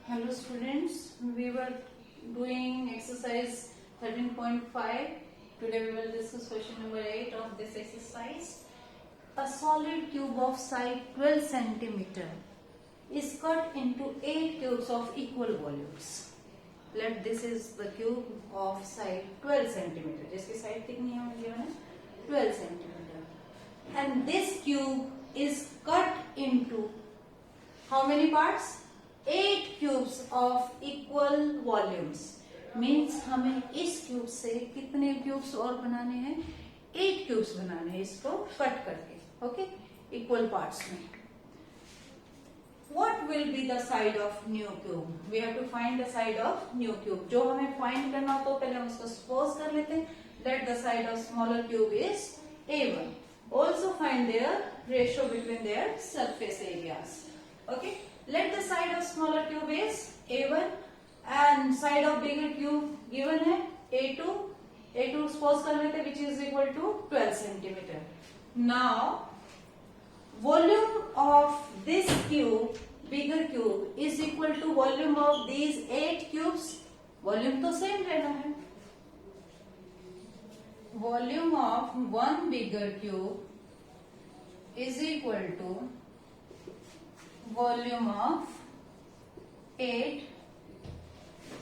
Hello students, we were doing exercise 13.5. Today we will discuss question number 8 of this exercise. A solid cube of side 12 centimeter is cut into 8 cubes of equal volumes. Let this is the cube of side 12 centimeter. जिसकी side कितनी है मुझे given है 12 centimeter. And this cube is cut into how many parts? 8 cubes of equal volumes. Means हमें इस cube से कितने cubes और बनाने हैं? 8 क्यूब्स बनाने हैं इसको कट करके. ओके, इक्वल पार्ट्स में. What will be the side of new cube? We have to find the side of new cube. जो हमें find करना हो तो पहले हम उसको suppose कर लेते हैं. Let the side of smaller cube is A1. Also find their ratio between their surface areas. Okay. Let the side of smaller cube is A1 and side of bigger cube given है A2. A2 suppose कर लेते which is equal to 12 centimeter. Now volume of this cube, bigger cube, is equal to volume of these 8 cubes. Volume तो same रहना है. Volume of one bigger cube is equal to volume of 8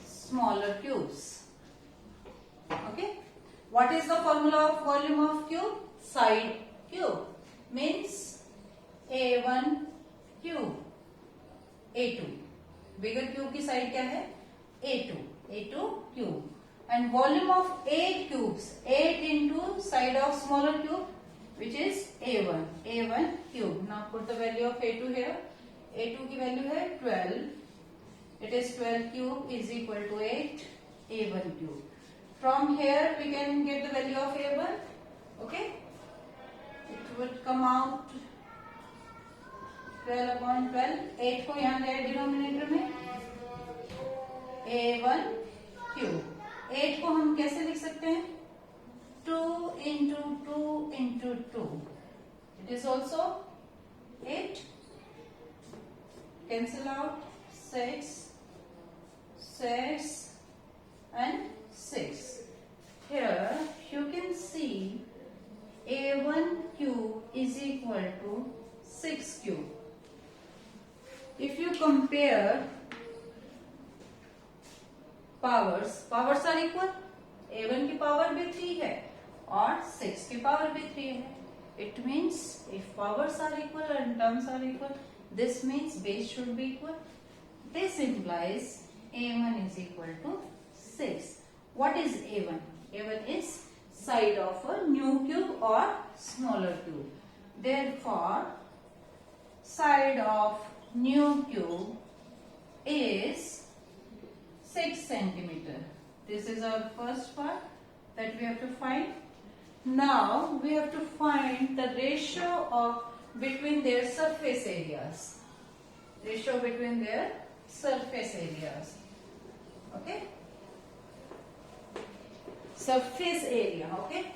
smaller cubes. Okay. What is the formula of volume of cube? Side cube. Means A1 cube. A2. Bigger cube की side क्या है? A2. A2 cube. And volume of 8 cubes. 8 into side of smaller cube, which is A1. A1 cube. Now put the value of A2 here. A2 की value है 12. It is 12 cube is equal to 8 A1 cube. From here we can get the value of A1. Okay. It would come out 12 upon 12. 8 को यहाँ ले denominator में. A1 cube. 8 को हम कैसे लिख सकते हैं? 2 into 2 into 2. It is also 8. Cancel out 6, 6 and 6. Here you can see A1 cube is equal to 6 cube. If you compare powers are equal. A1 की पावर भी 3 है और 6 की पावर भी 3 है. It means if powers are equal and terms are equal, this means base should be equal. This implies A1 is equal to 6. What is A1? A1 is side of a new cube or smaller cube. Therefore, side of new cube is 6 centimeter. This is our first part that we have to find. Now we have to find the ratio of between their surface areas. Ratio between their surface areas. Okay. Surface area. Okay.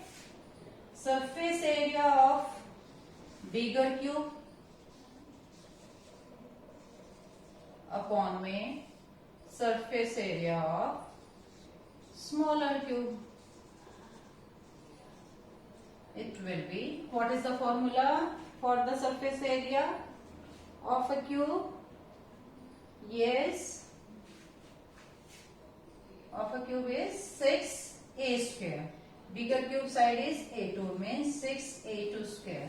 Surface area of bigger cube upon में surface area of smaller cube. It will be, what is the formula for the surface area of a cube? Yes, of a cube is 6a square. Bigger cube side is A2, means 6a2 square,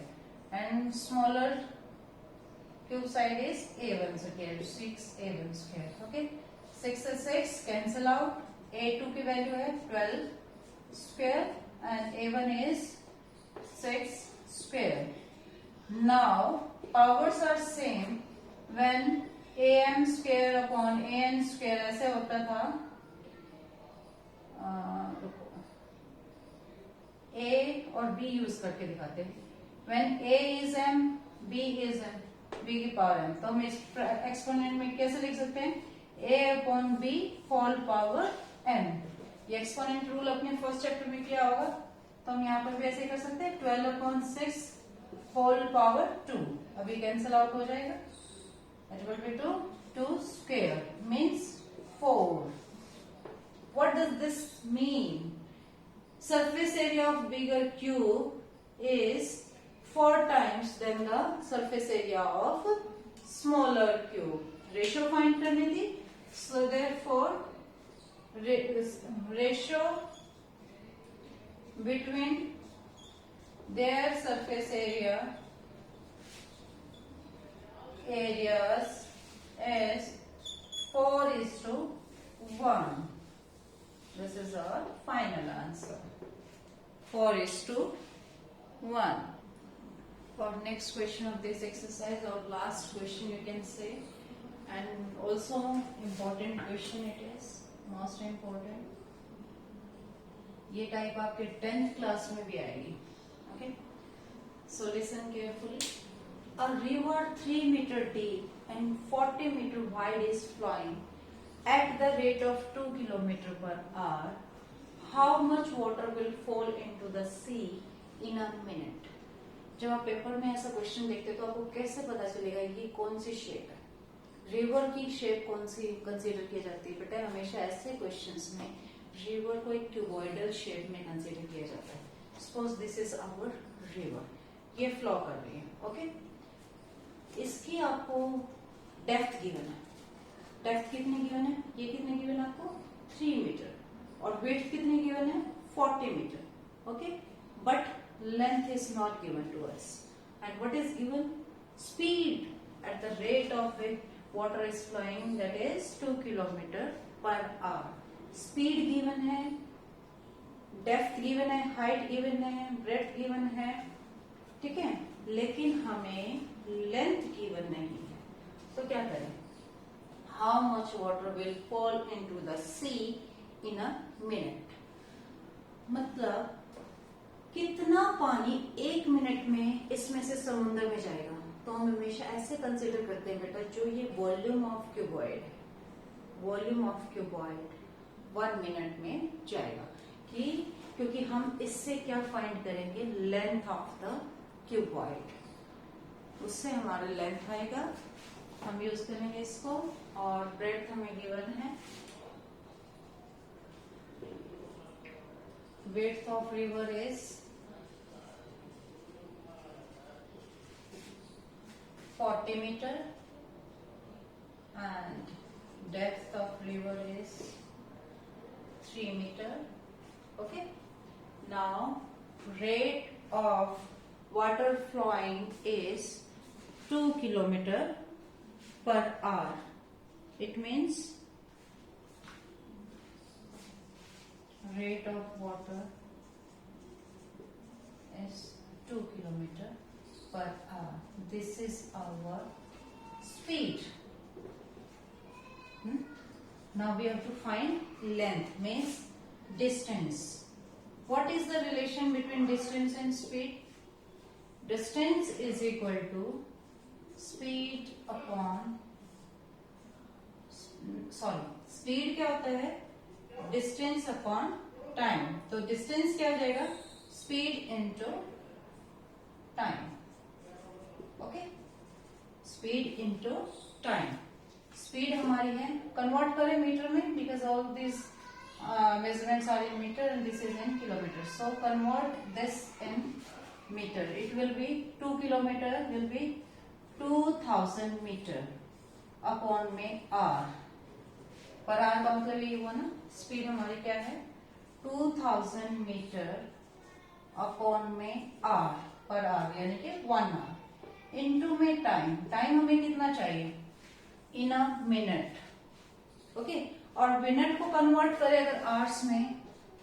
and smaller cube side is A1 square, 6a1 square. Okay, 6 से 6 cancel out. A2 की value है 12 square and A1 is 6 square. Now powers are same when am square upon an square ऐसे होता था. A और B use करके दिखाते हैं. When A is m, B is m, B की पावर m. तो हम इस एक्सपोनेंट में कैसे लिख सकते हैं? A upon B whole power m. ये एक्सपोनेंट रूल अपने फर्स्ट चैप्टर में किया होगा, तो हम यहाँ पर भी ऐसे कर सकते हैं. 12 upon 6 होल पावर 2. अभी कैंसिल आउट हो जाएगा. That will be 2 square. means 4. What does this mean? Surface area of bigger cube is 4 times than the surface area of smaller cube. Ratio find करनी थी, so therefore ratio between their surface areas is 4:1. This is our final answer. 4:1. For next question of this exercise, or last question you can say, and also important question it is, most important. ये type आपके 10th class में भी आएगी. Okay, so listen carefully. A river 3 meter deep and 40 meter wide is flowing at the rate of 2 kilometer per hour. How much water will fall into the sea in a minute? जब आप paper में ऐसा question देखते हो तो आपको कैसे पता चलेगा ये कौन सी शेप है? रिवर की शेप कौन सी कंसीडर की जाती है? बेटा हमेशा ऐसे क्वेश्चंस में रिवर को एक क्यूबॉइडल शेप में कंसीडर किया जाता है. Suppose this is our river, ये फ्लो कर रही है. ओके, इसकी आपको डेप्थ गिवन है. डेप्थ कितनी गिवन है? ये कितने गिवन है आपको? 3 मीटर. और विड्थ कितनी गिवन है? 40 metre. Okay, but length is not given to us. And what is given? Speed at the rate of which water is flowing, that is 2 kilometer per hour. Speed given है, depth given है, height given है, breadth given है, ठीक है, लेकिन हमें length given नहीं है. तो क्या करें? How much water will fall into the sea in a minute? मतलब कितना पानी 1 मिनट में इसमें से समुद्र में जाएगा. तो हम हमेशा ऐसे कंसीडर करते हैं बेटा, जो ये वॉल्यूम ऑफ क्यूबॉइड है, वॉल्यूम ऑफ क्यूबॉइड 1 मिनट में जाएगा. क्योंकि हम इससे क्या फाइंड करेंगे? Length of the cuboid. उससे हमारा लेंथ आएगा, हम यूज करेंगे इसको. और ब्रेड्थ हमें गिवन है. width of river is 40 meter and depth of river is 3 meter. Okay, now rate of water flowing is 2 kilometer per hour. It means rate of water is 2 kilometer per hour. This is our speed. Now we have to find length, means distance. What is the relation between distance and speed? Distance is equal to speed upon, speed क्या होता है? Distance upon time. तो distance क्या हो जाएगा? Speed into time. Okay, speed into time. Speed हमारी है, convert करें मीटर में, because all this measurements are in metre and this is in kilometre. So convert this in metre. It will be 2 kilometre will be 2000 metre upon में R. पर R का मतलब ये हुआ ना, स्पीड हमारी क्या है? 2000 मीटर अपॉन में आर पर आर, यानी कि 1 आवर इनटू में टाइम. टाइम हमें कितना चाहिए? इन अ मिनट. ओके, और मिनट को कन्वर्ट करें अगर आवर्स में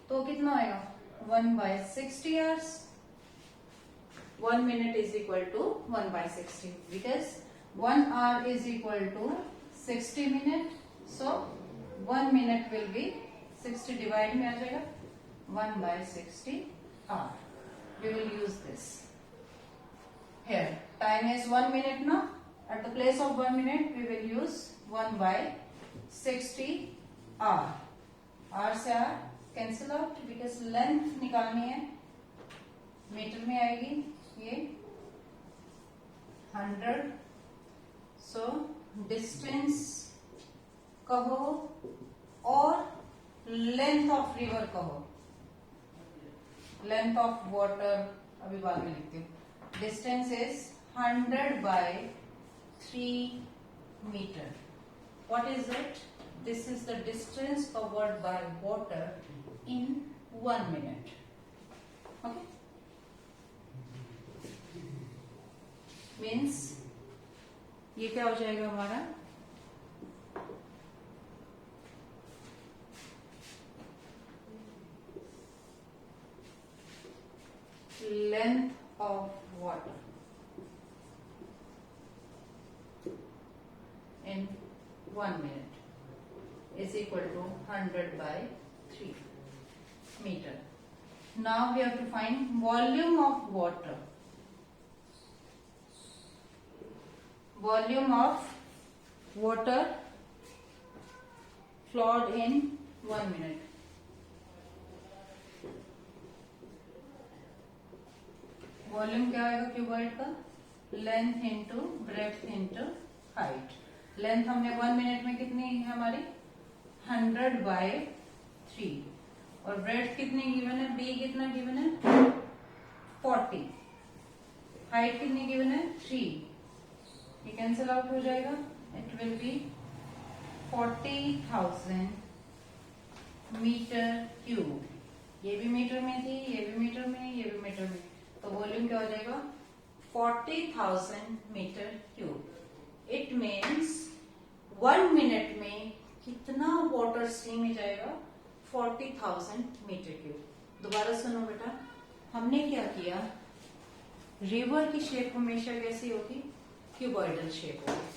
तो कितना आएगा? 1/60 hours. 1 minute is equal to 1/60 because 1 hour is equal to 60 minute. So 1 minute will be 60 divide में आ जाएगा 1/60 hour. We will use this. Here time is 1 minute now. At the place of 1 minute we will use 1/60 hour. R से R cancel out because length निकालनी है, metre में आएगी ये 100. So distance कहो और लेंथ ऑफ रिवर कहो, length of water अभी बाद में लिखती हूँ। Distance is 100 by 3 meter. What is it? This is the distance covered by water in 1 minute. Okay? Means ये क्या हो जाएगा हमारा, length of water in 1 minute is equal to 100 by 3 meter. Now we have to find volume of water. Volume of water flowed in 1 minute. Volume क्या आएगा cuboid का, length into breadth into height. Length हमने 1 minute में कितनी है हमारी 100 by 3 और breadth कितनी गिवन है, बी कितना गिवन है 40, हाइट कितनी गिवन है 3, ये कैंसिल आउट हो जाएगा, it will be 40,000 metre cube. ये भी मीटर में थी, ये भी मीटर में, ये भी मीटर में, तो वॉल्यूम क्या हो जाएगा 40,000 metre cube. It means 1 minute में कितना वाटर स्ट्रीम में जाएगा 40,000 मीटर क्यूब। दोबारा सुनो बेटा, हमने क्या किया, रिवर की शेप हमेशा कैसी होगी, क्यूबॉइडल शेप होगी,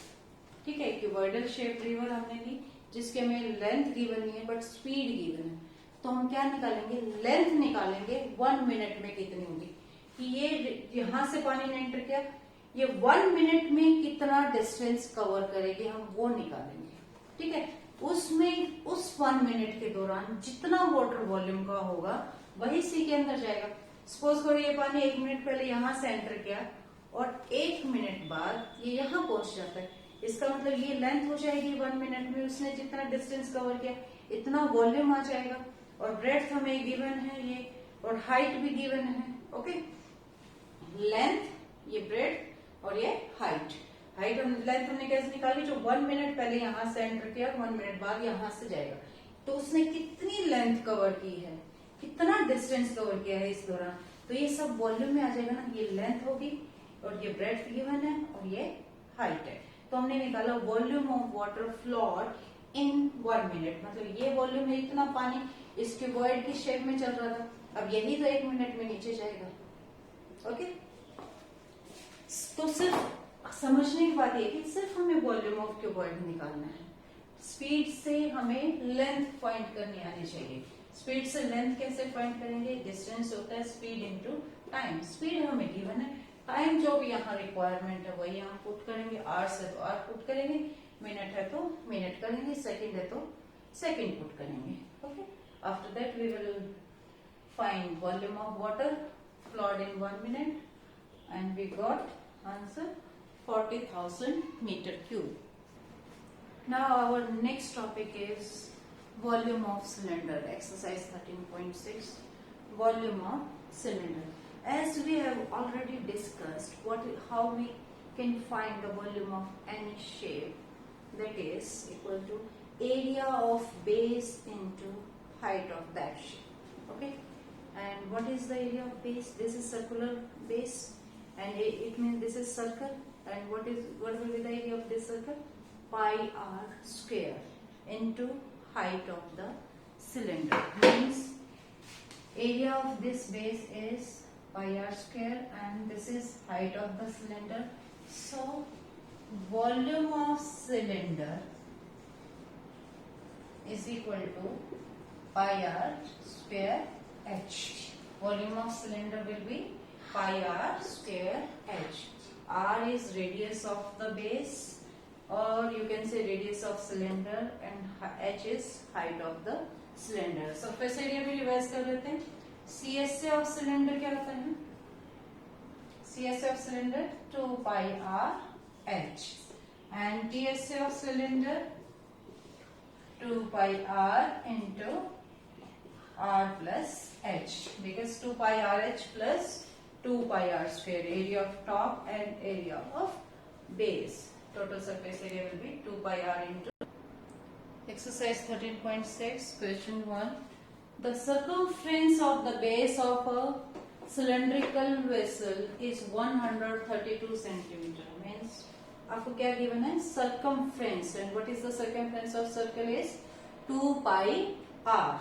ठीक है। क्यूबॉइडल शेप रिवर हमने ली जिसके में लेंथ गिवन नहीं है बट स्पीड गिवन है, तो हम क्या निकालेंगे, लेंथ निकालेंगे 1 मिनट में कितनी होगी, कि ये यहां से पानी ने एंटर किया, ये 1 मिनट में कितना डिस्टेंस कवर करेगी हम वो निकालेंगे, ठीक है। उसमें उस 1 मिनट के दौरान जितना वाटर वॉल्यूम का होगा वही सी के अंदर जाएगा। सपोज करो ये पानी 1 मिनट पहले यहां से एंटर किया और 1 मिनट बाद ये यहां पहुंच जाता है, इसका मतलब ये लेंथ हो जाएगी 1 मिनट में उसने जितना डिस्टेंस कवर किया इतना वॉल्यूम आ जाएगा, और ब्रेड्थ हमें गिवन है ये, और हाइट भी गिवन है, ओके। लेंथ, ये ब्रेड्थ और ये हाइट। हाइट हम लेंथ हमने कैसे निकाली, जो 1 मिनट पहले यहां से एंटर किया 1 मिनट बाद यहां से जाएगा, तो उसने कितनी लेंथ कवर की है, कितना डिस्टेंस कवर किया है इस दौरान, तो ये सब वॉल्यूम में आ जाएगा ना। ये लेंथ होगी और ये ब्रेड्थ गिवन है और ये हाइट है, तो हमने निकाला volume of water flowed in 1 minute, मतलब ये वॉल्यूम है, इतना पानी इस क्यूबॉइड की शेप में चल रहा था, अब यही तो 1 मिनट में नीचे जाएगा, ओके। तो सिर्फ समझने की बात ये कि सिर्फ हमें वॉल्यूम ऑफ क्यूबॉइड निकालना है, स्पीड से हमें लेंथ फाइंड करनी आनी चाहिए। स्पीड से लेंथ कैसे फाइंड करेंगे, डिस्टेंस होता है स्पीड इनटू टाइम। स्पीड हमें गिवन है, टाइम जो भी यहाँ रिक्वायरमेंट है वही हम पुट करेंगे, आवर्स है तो आवर पुट करेंगे, मिनट है तो मिनट करेंगे, सेकंड है तो सेकंड पुट करेंगे, okay. After that we will find volume of water flowed in 1 minute and we got answer 40,000 meter cube. Now our next topic is volume of cylinder, exercise 13.6, volume of cylinder. As we have already discussed how we can find the volume of any shape, that is equal to area of base into height of that shape, okay. And what is the area of base? This is circular base and it means this is circle, and what will be the area of this circle, pi r square into height of the cylinder, means area of this base is pi r square and this is height of the cylinder, so volume of cylinder is equal to pi r square h. Volume of cylinder will be pi r square h. R is radius of the base, or you can say radius of cylinder, and h is height of the cylinder. Surface area भी revise कर लेते हैं। CSA of cylinder क्या होता है, CSA of cylinder 2 pi r h and TSA of cylinder 2 pi r into r plus h, because 2 pi r h plus 2 pi r square, area of top and area of base. Total surface area will be 2 pi r into. Exercise 13.6, question 1. The circumference of the base of a cylindrical vessel is 132 centimeter. Means आपको क्या given है? Circumference. And what is the circumference of circle is 2 pi r.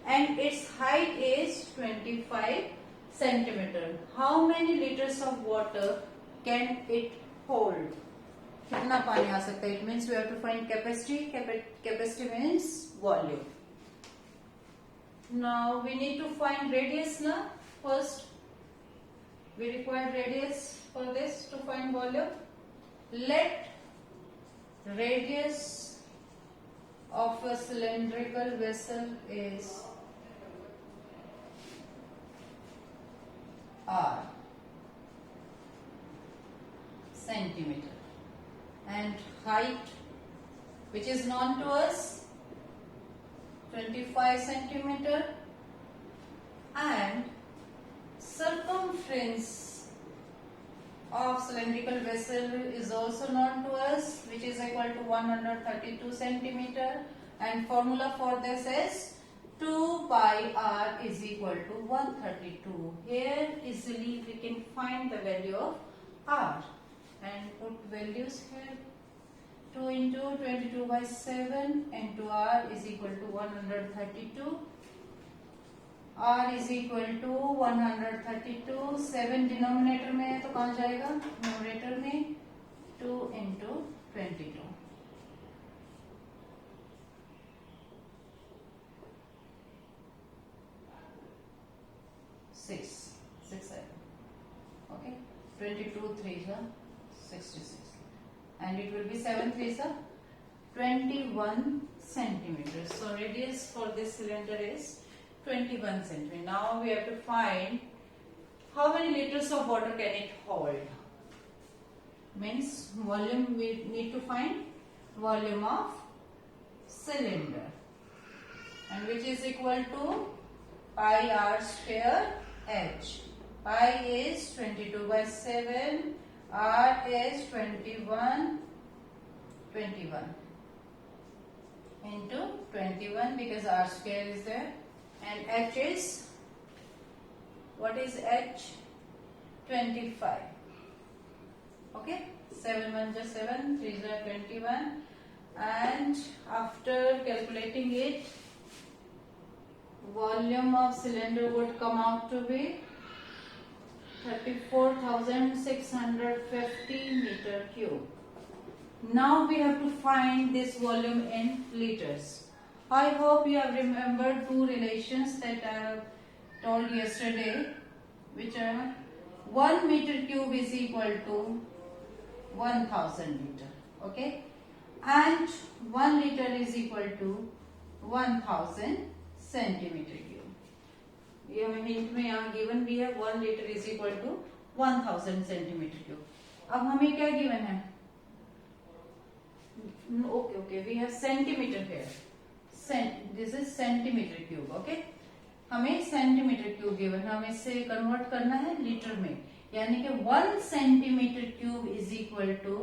And its height is 25 centimeter. How many liters of water can it hold? कितना पानी आ सकता है? It means we have to find capacity. Capacity means volume. Now we need to find radius now. First, we require radius for this to find volume. Let radius of a cylindrical vessel is r centimeter, and height, which is known to us, 25 centimeter, and circumference of cylindrical vessel is also known to us, which is equal to 132 centimeter, and formula for this is 2 pi r is equal to 132. Here easily we can find the value of r and put values here. 2 into 22 by 7 into r is equal to 132. r is equal to 132. 7 denominator में है तो कहाँ जाएगा? Numerator में. 2 into 22. Six, 7. Okay. 22 3s are 66. And it will be 7 3s are 21 centimeters. So radius for this cylinder is 21 centimeters. Now we have to find how many liters of water can it hold. Means volume, we need to find volume of cylinder, and which is equal to pi r square h. Pi is 22 by 7, r is 21 into 21 because r square is there, and h is, what is h? 25. Okay, 7 1 is 7, 3 is 21, and after calculating it, volume of cylinder would come out to be 34,650 meter cube. Now we have to find this volume in liters. I hope you have remembered two relations that I have told yesterday, which are 1 meter cube is equal to 1000 liter. Okay, and 1 liter is equal to 1000 centimeter cube. ये hint में यहाँ given भी है 1 litre is equal to 1000 centimetre cube. अब हमें क्या given है? Okay we have centimetre here. This is centimetre cube. Okay, हमें सेंटीमीटर क्यूब गिवन है, हमें इसे कन्वर्ट करना है लीटर में, यानी कि 1 centimetre cube is equal to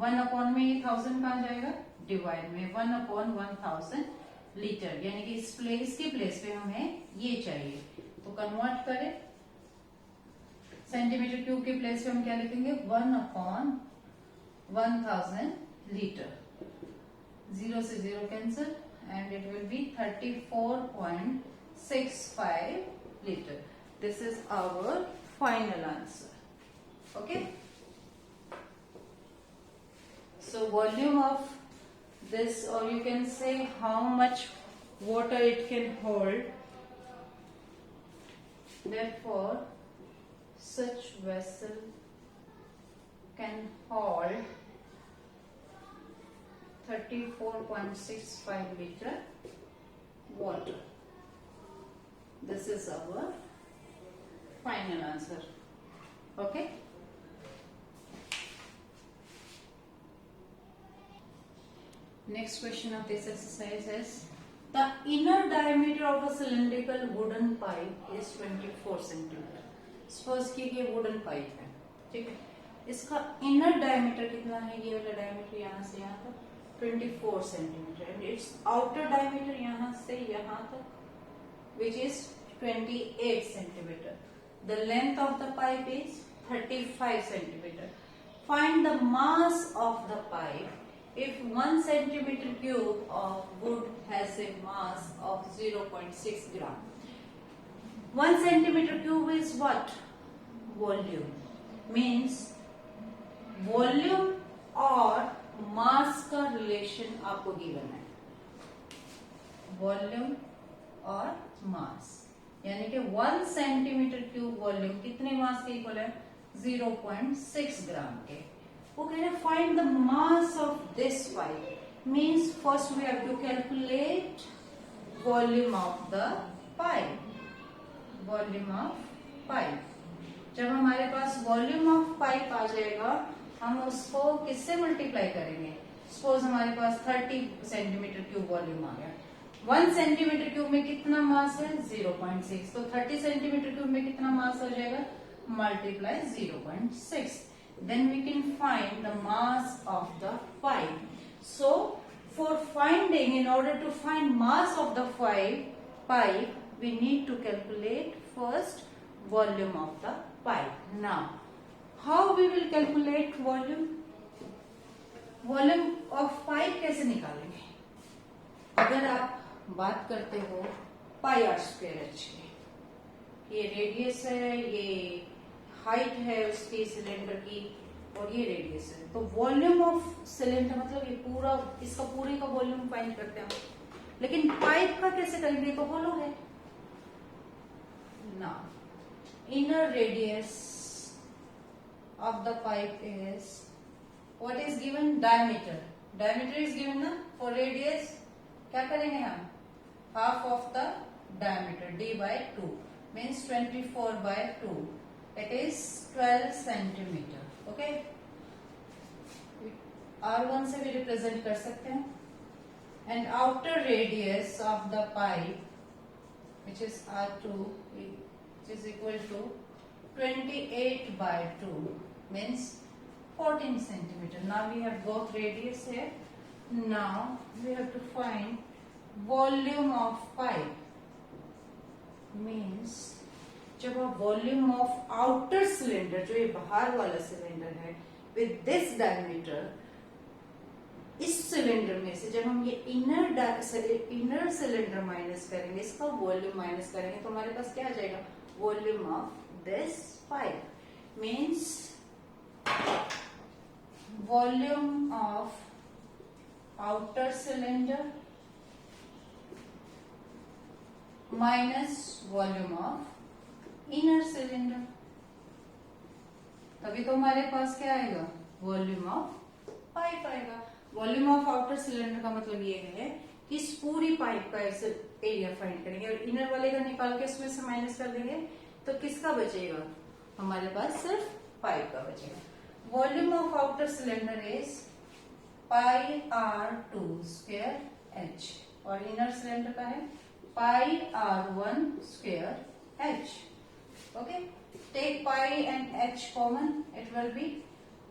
1 upon में ये 1000 कहाँ जाएगा? डिवाइड में 1 अपॉन 1000 लीटर, यानी कि इसके प्लेस पे हमें ये चाहिए, तो कन्वर्ट करें. सेंटीमीटर क्यूब के प्लेस पे हम क्या लिखेंगे? 1 अपॉन 1000 लीटर. 0 से 0 cancel, and it will B 34.65 liter. This is our final answer. Okay, so volume of this, or you can say how much water it can hold. Therefore, such vessel can hold 34.65 liter water. This is our final answer. Okay. Next question of this exercise is the inner diameter of a cylindrical wooden pipe is 24 centimeter. Suppose कि ये wooden pipe है, ठीक है, इसका inner diameter कितना है, ये वाला diameter यहाँ से यहाँ तक 24 centimeter and its outer diameter यहाँ से यहाँ तक which is 28 centimeter. The length of the pipe is 35 centimeter. Find the mass of the pipe if 1 centimeter cube of wood has a mass of 0.6 gram. 1 centimeter cube is what? Volume. Means volume और mass का relation आपको given है. Volume और mass. यानी कि 1 centimetre cube volume कितने मास के equal है? 0.6 ग्राम के. वो कह रहे हैं find the mass of this pipe. Means first we have to calculate volume of the pipe. Volume of pipe. जब हमारे पास वॉल्यूम ऑफ पाइप आ जाएगा हम उसको किससे मल्टीप्लाई करेंगे? सपोज हमारे पास 30 सेंटीमीटर क्यूब वॉल्यूम आ गया. 1 सेंटीमीटर क्यूब में कितना मास है? 0.6. तो 30 सेंटीमीटर क्यूब में कितना मास हो जाएगा? Multiply 0.6. Then we can find the mass of the pipe. So for finding, in order to find mass of the pipe, we need to calculate first volume of the pipe. Now, how we will calculate volume? Volume of pipe कैसे निकालेंगे? अगर आप बात करते हो पाई are square H की, ये radius है, ये हाइट है उसकी सिलेंडर की और ये रेडियस है, तो वॉल्यूम ऑफ सिलेंडर मतलब ये पूरा इसका पूरे का वॉल्यूम फाइंड करते हैं. लेकिन पाइप का कैसे करेंगे? तो होलो है ना. Inner radius of the pipe is what is given? Diameter. Diameter is given ना. फॉर रेडियस क्या करेंगे हम? Half of the diameter d by 2 means 24 by 2. It is 12 centimeter. Okay. R1 से भी रिप्रेजेंट कर सकते हैं. And outer radius of the pipe, which is R2, which is equal to 28 by 2 means 14 centimeter. Now we have both radius here. Now we have to find volume of pipe. Means जब आप volume of outer cylinder, जो ये बाहर वाला cylinder है, with this diameter, इस cylinder में से जब हम ये इनर सिलेंडर माइनस करेंगे, इसका वॉल्यूम माइनस करेंगे, तो हमारे पास क्या आ जाएगा? Volume of this pipe. Means volume of outer cylinder minus volume of inner cylinder. तभी तो हमारे पास क्या आएगा? वॉल्यूम ऑफ पाइप आएगा. वॉल्यूम ऑफ आउटर सिलेंडर का मतलब ये है कि इस पूरी पाइप का एरिया फाइंड करेंगे और इनर वाले का निकाल के इसमें से माइनस कर देंगे तो किसका बचेगा? हमारे पास सिर्फ पाइप का बचेगा. Volume of outer cylinder is pi R2 square H और इनर सिलेंडर का है pi R1 square H. Okay, take pi and H common, it will be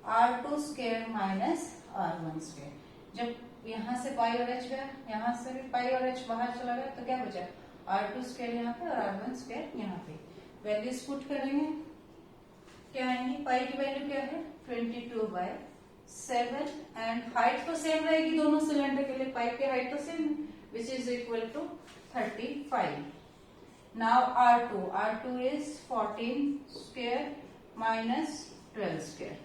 R2 square minus R1 square. जब यहाँ से pi और H गया, यहाँ से भी pi और H बाहर चला गया, तो क्या बचा? R2 square यहाँ पे और R1 square यहाँ पे. वैल्यूज पुट करेंगे, क्या आएंगी? pi की वैल्यू क्या है? 22 by 7 एंड हाइट तो सेम रहेगी दोनों सिलेंडर के लिए. पाइप की हाइट तो सेम है, which is equal to 35. Now R2 is 14 square minus 12 square.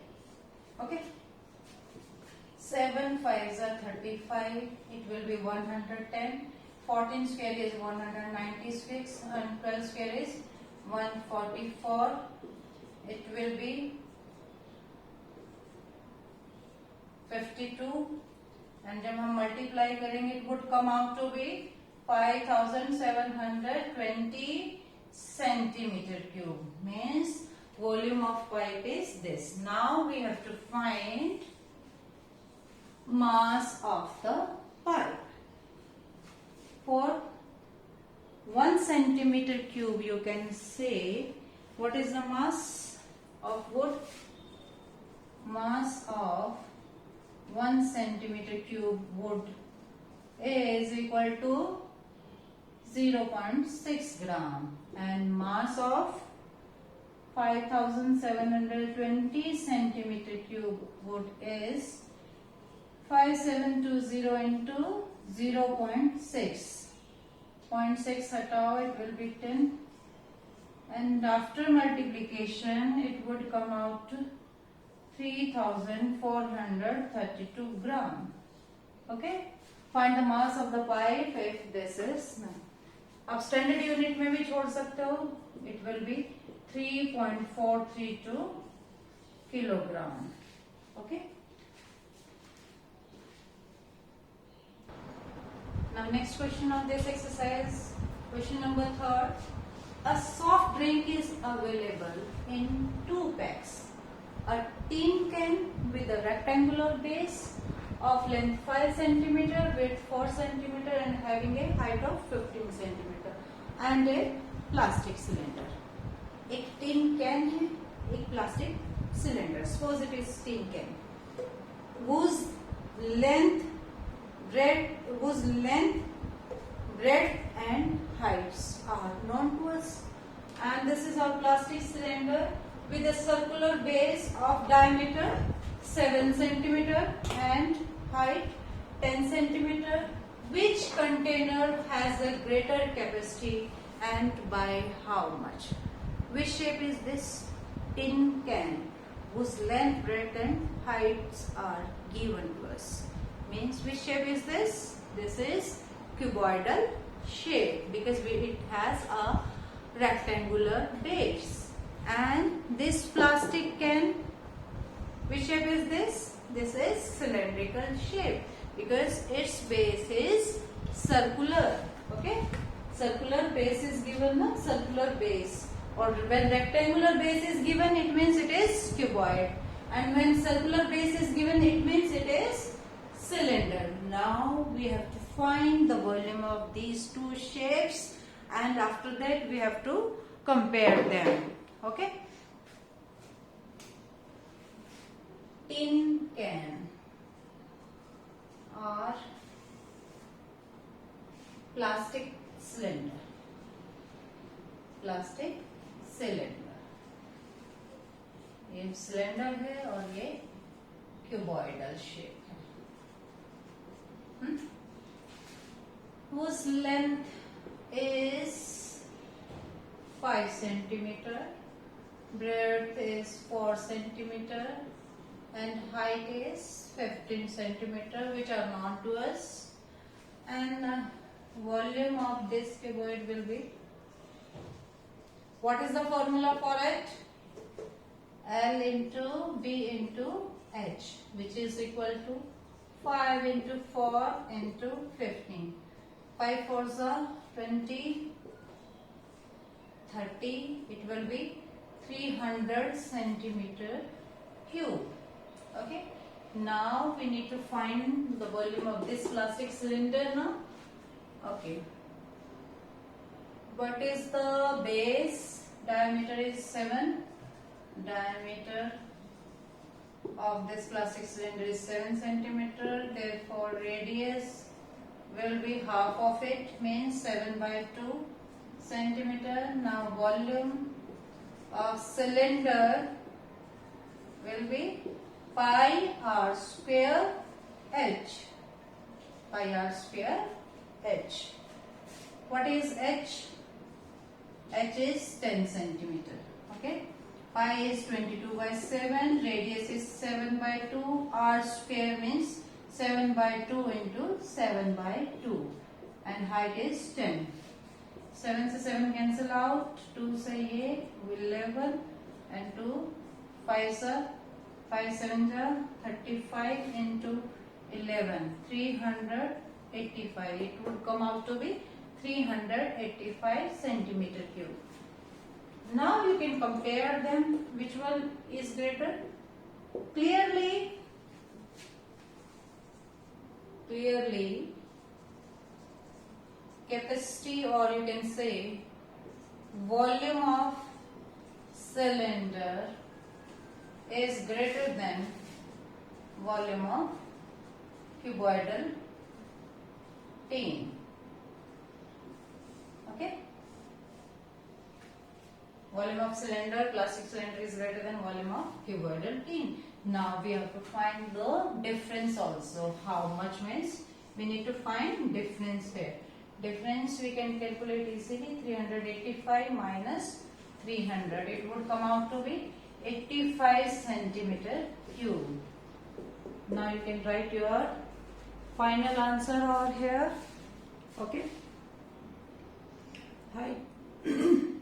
Okay. 7 5s are 35. It will be 110. 14 square is 196 and 12 square is 144. It will be 52. And जब हम मल्टीप्लाई करेंगे it would come out to be 5720 centimeter cube. Means volume of pipe is this. Now we have to find mass of the pipe. For 1 centimeter cube, you can say what is the mass of wood? Mass of 1 centimeter cube wood is equal to 0.6 gram, and mass of 5720 centimeter cube wood is 5720 into 0.6. 0.6 hatao, it will be 10, and after multiplication it would come out to 3432 gram. Okay, find the mass of the pipe if this is. अब standard unit में भी छोड़ सकते हो, it will be 3.432 kilogram. Okay. Now next question of this exercise, question number 3. A soft drink is available in 2 packs. A tin can with a rectangular base of length 5 cm, width 4 cm and having a height of 15 cm and a plastic cylinder. एक tin can है, एक plastic cylinder. Suppose it is tin can whose length, breadth and heights are known to us, and this is our plastic cylinder with a circular base of diameter 7 cm and height 10 cm. Which container has a greater capacity and by how much? Which shape is this? Tin can whose length, breadth and heights are given to us. Means which shape is this? This is cuboidal shape because it has a rectangular base. And this plastic can, which shape is this? This is cylindrical shape because its base is circular. Okay, circular base is given, na? Circular base. Or when rectangular base is given, it means it is cuboid, and when circular base is given, it means it is cylinder. Now we have to find the volume of these two shapes, and after that we have to compare them. Okay. Tin can or plastic cylinder. Plastic cylinder. ये cylinder है और ये cuboidal shape है. Whose length is 5 centimeter, breadth is 4 centimeter and height is 15 centimeter, which are known to us, and volume of this cuboid will be, what is the formula for it? L into B into H, which is equal to 5 into 4 into 15. 5 4s are 20, 30, it will be 300 centimeter cube. Okay. Now we need to find the volume of this plastic cylinder now. Okay. What is the base? Diameter is 7. Diameter of this plastic cylinder is 7 centimeter. Therefore, radius will be half of it, means 7 by 2 centimeter. Now, volume of cylinder will be pi r square h. Pi r square h. What is h? H is 10 centimeter. Okay. Pi is 22 by 7. Radius is 7 by 2. R square means 7 by 2 into 7 by 2. And height is 10. 7 से 7 cancel out. 2 से ये 11 and 2 5 से 5 7 जा 35 into 11 385. It would come out to be 385 centimeter cube. Now you can compare them. Which one is greater? Clearly clearly capacity, or you can say volume of cylinder is greater than volume of cuboidal tin. Okay, volume of cylinder, plastic cylinder is greater than volume of cuboidal tin. Now we have to find the difference also. How much means we need to find difference here. Difference we can calculate easily. 385 minus 300. It would come out to be 85 centimeter cube. Now you can write your final answer over here. Okay. Hi.